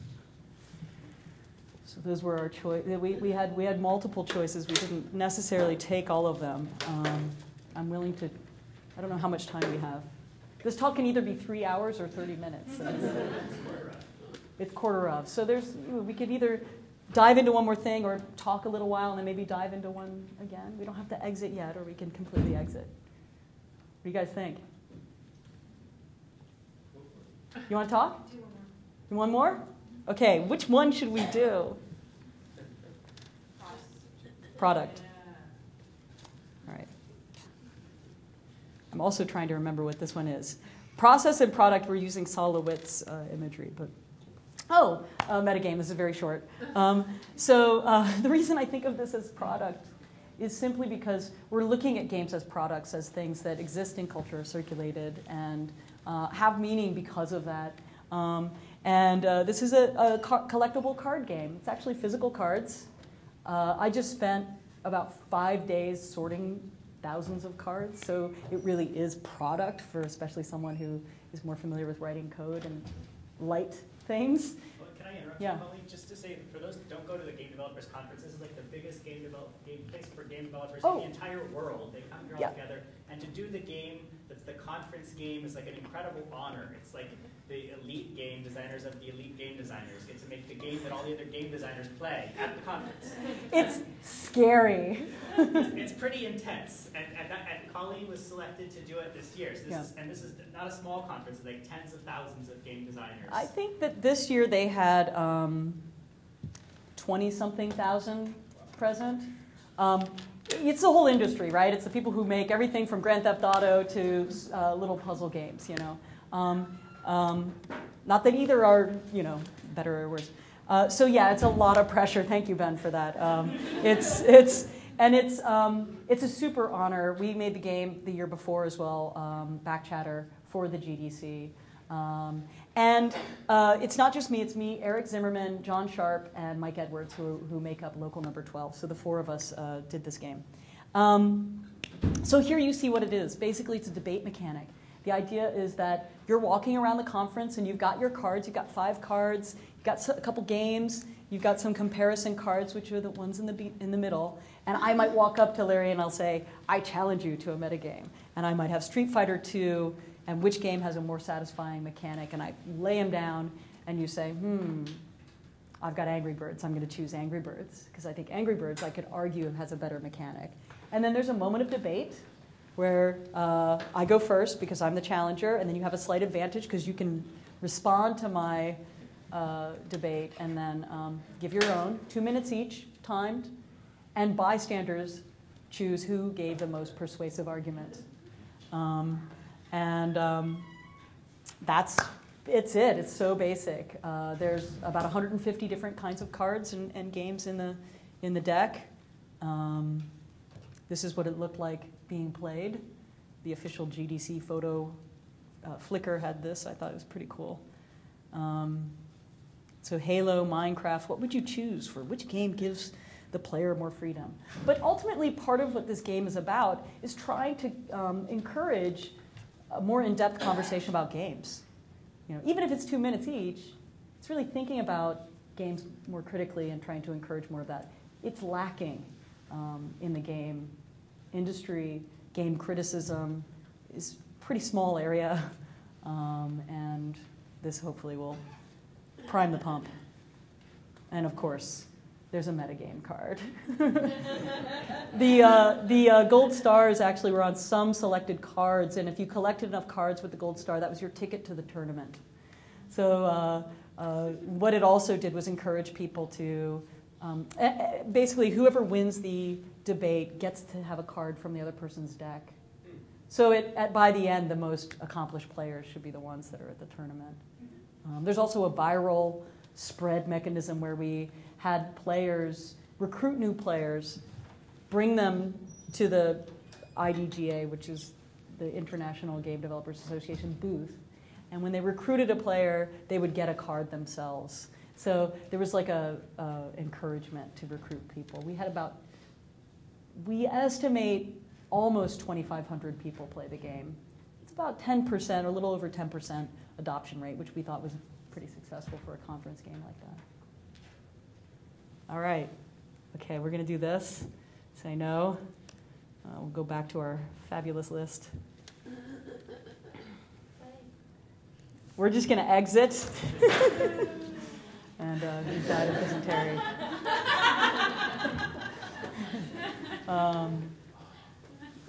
So those were our choices. We had multiple choices. We didn't necessarily take all of them. I'm willing to. I don't know how much time we have. This talk can either be 3 hours or 30 minutes. So it's quarter of. So we could either dive into one more thing or talk a little while and then maybe dive into one again. We don't have to exit yet, or we can completely exit. What do you guys think? You want to talk? Do one more. Okay, which one should we do? Product. All right. I'm also trying to remember what this one is. Process and product, we're using Solowitz imagery, but metagame, this is very short. The reason I think of this as product is simply because we're looking at games as products, as things that exist in culture, circulated, and have meaning because of that. This is a collectible card game. It's actually physical cards. I just spent about 5 days sorting thousands of cards, so it really is product for especially someone who is more familiar with writing code and light things. Well, can I interrupt you, Colleen? Just to say, for those that don't go to the Game Developers Conference, this is like the biggest game place for game developers in the entire world. They come here all together, and to do the game that's the conference game is like an incredible honor. It's like the elite game designers of the elite game designers get to make the game that all the other game designers play at the conference. It's scary. It's pretty intense. And Colleen was selected to do it this year. So this is not a small conference. It's like tens of thousands of game designers. I think that this year they had 20-something thousand present. It's the whole industry, right? It's the people who make everything from Grand Theft Auto to little puzzle games, you know. Not that either are, you know, better or worse. It's a lot of pressure. Thank you, Ben, for that. It's a super honor. We made the game the year before as well, Backchatter, for the GDC. It's not just me, it's me, Eric Zimmerman, John Sharp, and Mike Edwards, who make up Local Number 12. So the four of us did this game. So here you see what it is. Basically, it's a debate mechanic. The idea is that you're walking around the conference and you've got your cards. You've got 5 cards. You've got a couple games. You've got some comparison cards, which are the ones in the middle. And I might walk up to Larry and I'll say, I challenge you to a metagame. And I might have Street Fighter 2 and which game has a more satisfying mechanic. And I lay him down and you say, I've got Angry Birds. I'm going to choose Angry Birds. Because I think Angry Birds, I could argue, has a better mechanic. And then there's a moment of debate where I go first because I'm the challenger, and then you have a slight advantage because you can respond to my debate, and then give your own, 2 minutes each, timed, and bystanders choose who gave the most persuasive argument. It's it. It's so basic. There's about 150 different kinds of cards and games in the deck. This is what it looked like being played. The official GDC photo Flickr had this. I thought it was pretty cool. So Halo, Minecraft, what would you choose for which game gives the player more freedom? But ultimately, part of what this game is about is trying to encourage a more in-depth conversation about games. Even if it's 2 minutes each, it's really thinking about games more critically and trying to encourage more of that. It's lacking in the game industry. Game criticism is a pretty small area, and this hopefully will prime the pump. And of course, there's a metagame card. The gold stars actually were on some selected cards, and if you collected enough cards with the gold star, that was your ticket to the tournament. So what it also did was encourage people to, basically whoever wins the debate gets to have a card from the other person's deck. So by the end, the most accomplished players should be the ones that are at the tournament. There's also a viral spread mechanism where we had players recruit new players, bring them to the IDGA, which is the International Game Developers Association booth. And when they recruited a player, they would get a card themselves. So there was like a encouragement to recruit people. We estimate almost 2,500 people play the game. It's about 10%, or a little over 10% adoption rate, which we thought was pretty successful for a conference game like that. All right. Okay, we're going to do this. Say no. We'll go back to our fabulous list. We're just going to exit. And we've died of dysentery.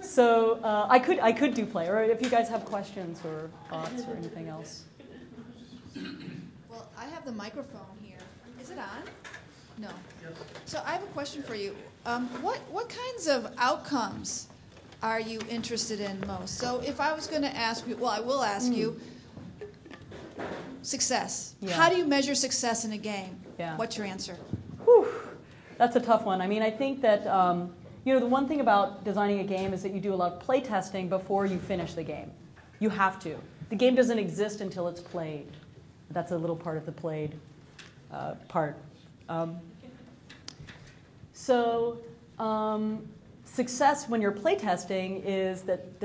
So I could do play, or if you guys have questions or thoughts or anything else. Well, I have the microphone here. Is it on? No. So I have a question for you. What kinds of outcomes are you interested in most? So if I was going to ask you, well, I will ask you, success. Yeah. How do you measure success in a game? Yeah. What's your answer? Whew. That's a tough one. I mean, I think that the one thing about designing a game is that you do a lot of play testing before you finish the game. You have to. The game doesn't exist until it's played. That's a little part of the played part. Success when you're playtesting is that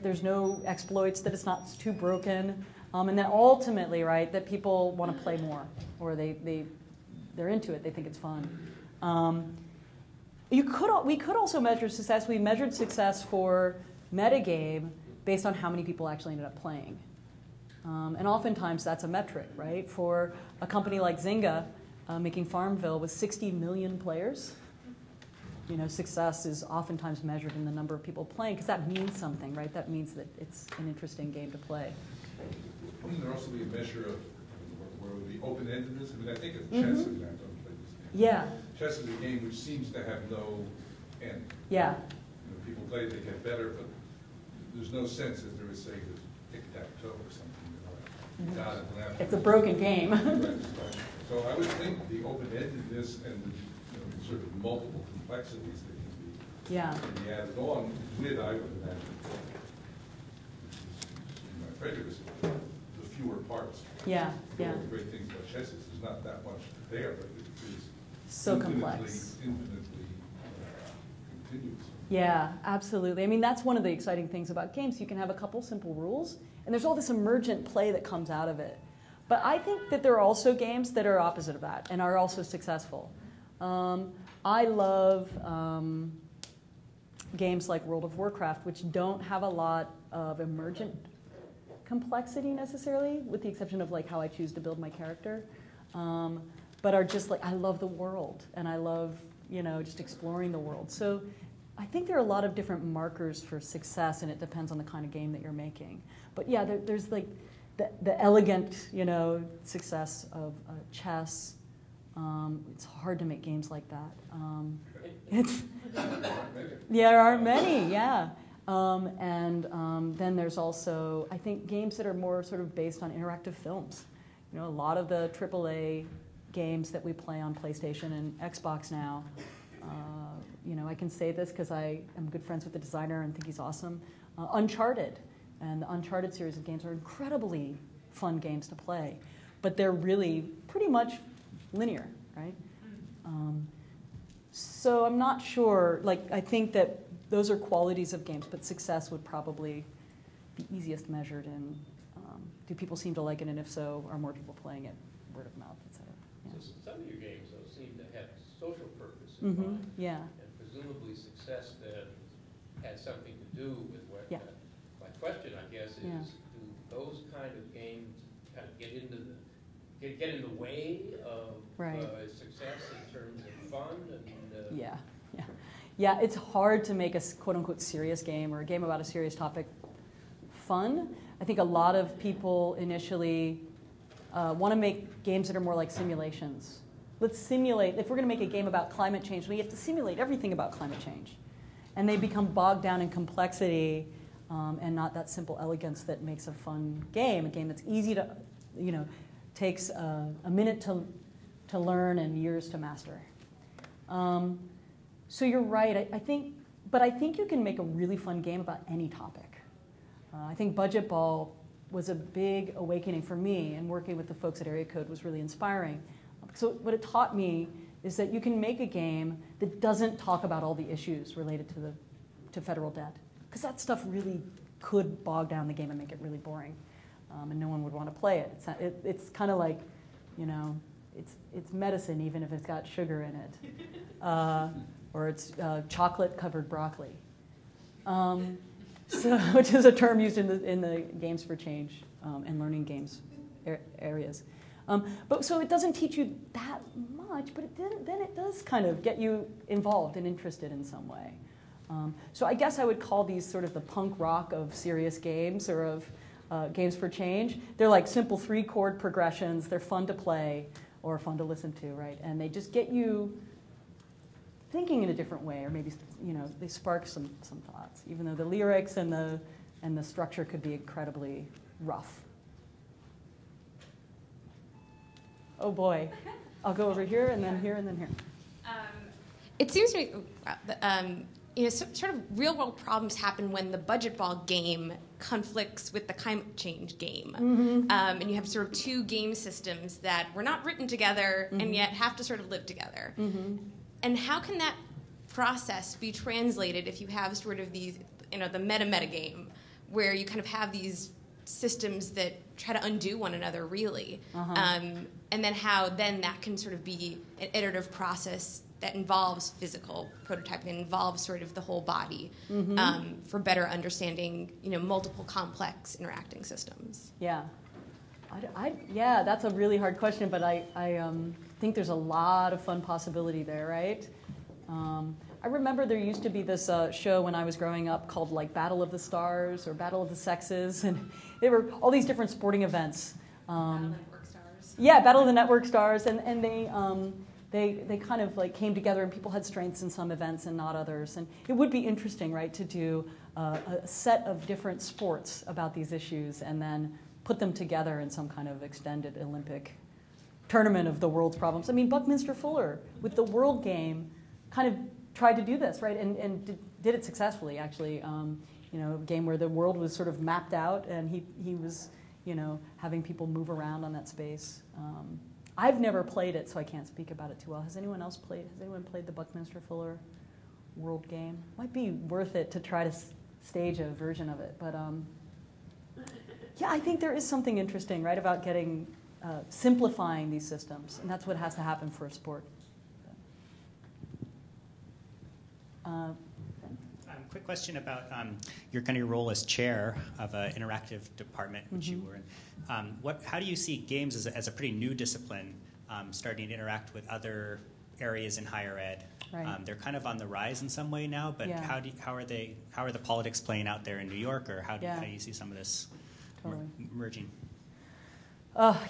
there's no exploits, that it's not too broken, and then ultimately, right, that people want to play more, or they're into it, they think it's fun. We could also measure success. We measured success for metagame based on how many people actually ended up playing. And oftentimes that's a metric, right? For a company like Zynga, making Farmville with 60 million players, success is oftentimes measured in the number of people playing, because that means something, right? That means that it's an interesting game to play. Wouldn't there also be a measure of where it would be open-endedness? I mean, I think of chess, and I don't play this game. Yeah. Chess is a game which seems to have no end. Yeah. People play it, they get better, but there's no sense if there is, say, the tic-tac-toe or something. It's a broken game. Right. So I would think the open-endedness and the sort of multiple complexities that can be added on with, I would imagine, my prejudice, the fewer parts. Yeah. One of the great things about chess is there's not that much there, but it is so complex. Infinitely continuous. Yeah, absolutely. I mean, that's one of the exciting things about games. You can have a couple simple rules, and there's all this emergent play that comes out of it. But I think that there are also games that are opposite of that and are also successful. I love games like World of Warcraft, which don't have a lot of emergent complexity necessarily, with the exception of like how I choose to build my character, but are just like, I love the world, and I love just exploring the world. So I think there are a lot of different markers for success, and it depends on the kind of game that you're making. But yeah, there's like the elegant, success of chess. It's hard to make games like that. There aren't many, yeah. Then there's also, I think, games that are more sort of based on interactive films. A lot of the AAA games that we play on PlayStation and Xbox now, I can say this because I am good friends with the designer and think he's awesome. Uncharted and the Uncharted series of games are incredibly fun games to play, but they're really pretty much linear, right? So I'm not sure, I think that those are qualities of games, but success would probably be easiest measured in, do people seem to like it, and if so, are more people playing it, word of mouth, et cetera. Yeah. So some of your games, though, seem to have social purpose in mind. Yeah. And presumably success then had something to do with what, Yeah. My question, I guess, is Yeah. do those kind of games kind of get in the way of Right. Success in terms of fun? And, Yeah, it's hard to make a quote-unquote serious game or a game about a serious topic fun. I think a lot of people initially want to make games that are more like simulations. Let's simulate, if we're going to make a game about climate change, we have to simulate everything about climate change. And they become bogged down in complexity and not that simple elegance that makes a fun game, a game that's easy to, takes a minute to learn and years to master. So you're right, I think you can make a really fun game about any topic. I think Budget Ball was a big awakening for me, and working with the folks at Area Code was really inspiring. So what it taught me is that you can make a game that doesn't talk about all the issues related to federal debt, because that stuff really could bog down the game and make it really boring, and no one would want to play it. It's kind of like, it's medicine even if it's got sugar in it, or it's chocolate-covered broccoli. Which is a term used in the Games for Change and learning games areas. So it doesn't teach you that much, but then it does kind of get you involved and interested in some way. So I guess I would call these sort of the punk rock of serious games or of Games for Change. They're like simple 3-chord progressions. They're fun to play or fun to listen to, right? And they just get you thinking in a different way, or maybe they spark some thoughts, even though the lyrics and the structure could be incredibly rough. Oh boy, I'll go over here and then here and then here. It seems to me, sort of real-world problems happen when the Budget Ball game conflicts with the climate change game, and you have sort of two game systems that were not written together and yet have to sort of live together. And how can that process be translated if you have sort of these, the meta game, where you kind of have these systems that try to undo one another, really? And then how then that can sort of be an iterative process that involves physical prototyping, and involves sort of the whole body for better understanding, multiple complex interacting systems. Yeah. Yeah, that's a really hard question, but I think there's a lot of fun possibility there, right? I remember there used to be this show when I was growing up called like Battle of the Stars or Battle of the Sexes, and there were all these different sporting events. Battle of the Network Stars. Yeah, Battle of the Network Stars, and they kind of like came together, and people had strengths in some events and not others. And it would be interesting, right, to do a set of different sports about these issues and then put them together in some kind of extended Olympic tournament of the world's problems. I mean, Buckminster Fuller, with the World Game, kind of tried to do this, right, and did it successfully, actually. A game where the world was sort of mapped out, and he was, having people move around on that space. I've never played it, so I can't speak about it too well. Has anyone played the Buckminster Fuller World Game? Might be worth it to try to stage a version of it, but yeah, I think there is something interesting, right, about getting simplifying these systems, and that's what has to happen for a sport. Quick question about your role as chair of an interactive department, which you were in. How do you see games as a pretty new discipline, starting to interact with other areas in higher ed? Right. They're kind of on the rise in some way now, but how are the politics playing out there in New York, or how do you see some of this emerging?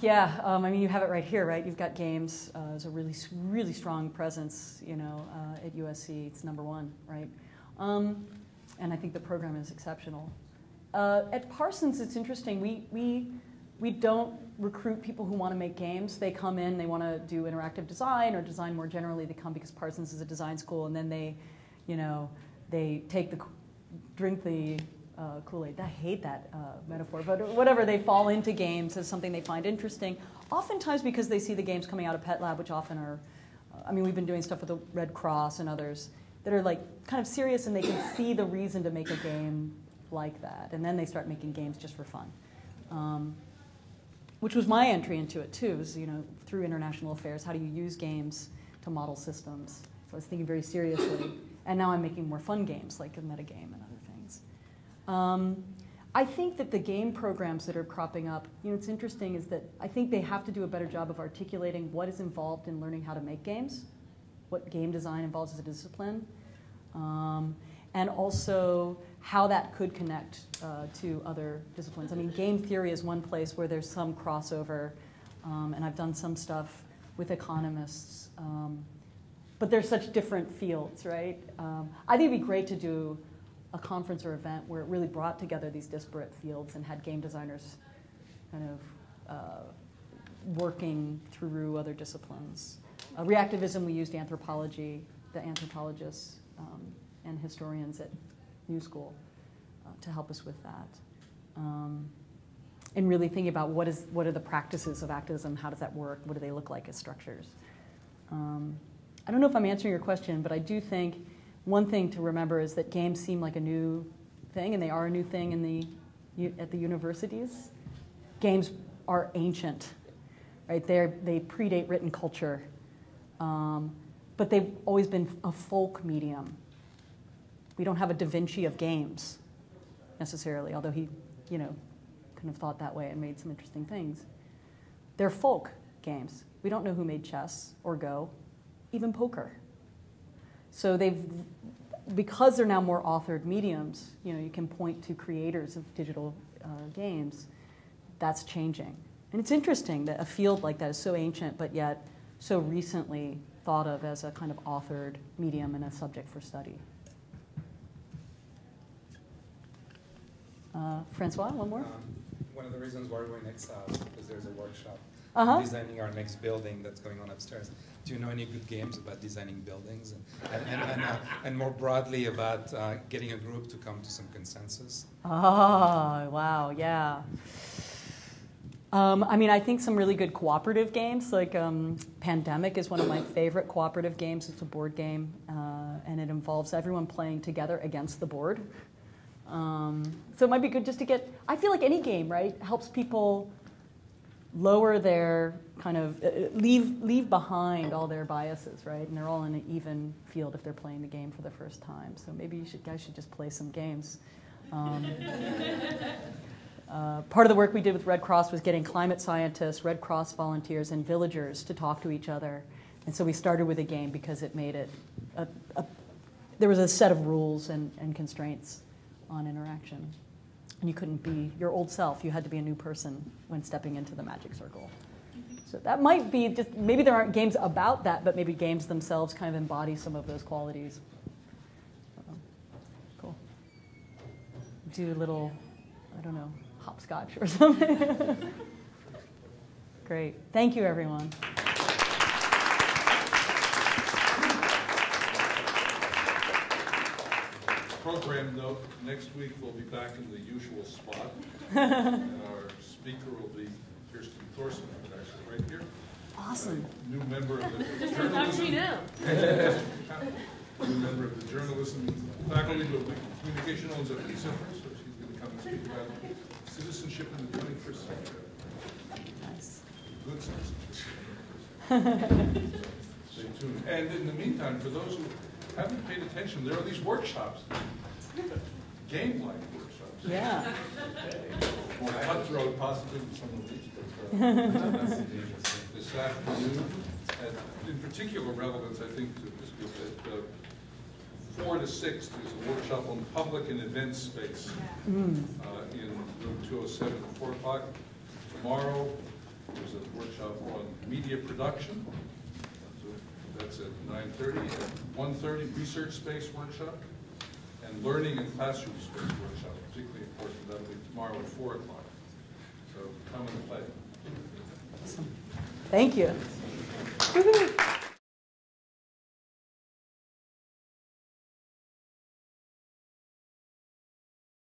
Yeah, I mean, you have it right here, right? You've got games. There's a really strong presence, you know, at USC. It's #1, right? And I think the program is exceptional. At Parsons, it's interesting. We don't recruit people who want to make games. They come in, they want to do interactive design or design more generally. They come because Parsons is a design school, and then they, you know, they drink the Kool-Aid. I hate that metaphor, but whatever, they fall into games as something they find interesting, oftentimes because they see the games coming out of Pet Lab, which often are, I mean, we've been doing stuff with the Red Cross and others that are like kind of serious, and they can see the reason to make a game like that, and then they start making games just for fun. Which was my entry into it too, was, you know, through international affairs, how do you use games to model systems? So I was thinking very seriously, and now I'm making more fun games like a metagame and other things. I think that the game programs that are cropping up, you know, what's interesting is that I think they have to do a better job of articulating what is involved in learning how to make games, what game design involves as a discipline, and also how that could connect to other disciplines. I mean, game theory is one place where there's some crossover, and I've done some stuff with economists, but they're such different fields, right? I think it'd be great to do a conference or event where it really brought together these disparate fields and had game designers kind of working through other disciplines. Reactivism, we used anthropology, the anthropologists and historians at New School to help us with that. And really thinking about what are the practices of activism, how does that work, what do they look like as structures? I don't know if I'm answering your question, but I do think one thing to remember is that games seem like a new thing, and they are a new thing at the universities. Games are ancient, right? They predate written culture, but they've always been a folk medium. We don't have a Da Vinci of games, necessarily, although he, you know, kind of thought that way and made some interesting things. They're folk games. We don't know who made chess or Go, even poker. So because they're now more authored mediums, you know, you can point to creators of digital games, that's changing. And it's interesting that a field like that is so ancient, but yet so recently thought of as a kind of authored medium and a subject for study. Francois, one more? One of the reasons why we're in exile is because there's a workshop designing our next building that's going on upstairs. Do you know any good games about designing buildings and more broadly about getting a group to come to some consensus? Oh, wow, yeah. I mean, I think some really good cooperative games, like Pandemic is one of my favorite cooperative games. It's a board game, and it involves everyone playing together against the board. So it might be good just to get, I feel like any game, right, helps people lower their kind of, leave behind all their biases, right? And they're all in an even field if they're playing the game for the first time. So maybe you guys should just play some games. Part of the work we did with Red Cross was getting climate scientists, Red Cross volunteers, and villagers to talk to each other. And so we started with a game because it made it, there was a set of rules and constraints on interaction. And you couldn't be your old self. You had to be a new person when stepping into the magic circle. So that might be just, maybe there aren't games about that, but maybe games themselves kind of embody some of those qualities. Cool. Do a little, I don't know, hopscotch or something. Great. Thank you, everyone. Program note, next week we'll be back in the usual spot. And our speaker will be Kirsten Thorson, who's actually right here. Awesome. New member of the Just talk to me now. New member of the journalism faculty, but communication owns a visa, so she's going to come and speak about citizenship in the 21st century. Nice. Good citizenship. Stay tuned. And in the meantime, for those who haven't paid attention, there are these workshops, game-like workshops. Yeah. More cutthroat, possibly, some of these. But this afternoon, and in particular relevance, I think, to this group, at 4 to 6, there's a workshop on public and event space in room 207 at 4 o'clock. Tomorrow, There's a workshop on media production. So that's at 9:30. At 1:30, research space workshop. And learning and classroom space workshop, particularly important. That'll be tomorrow at 4 o'clock. So come and play. Awesome. Thank you. Woo-hoo.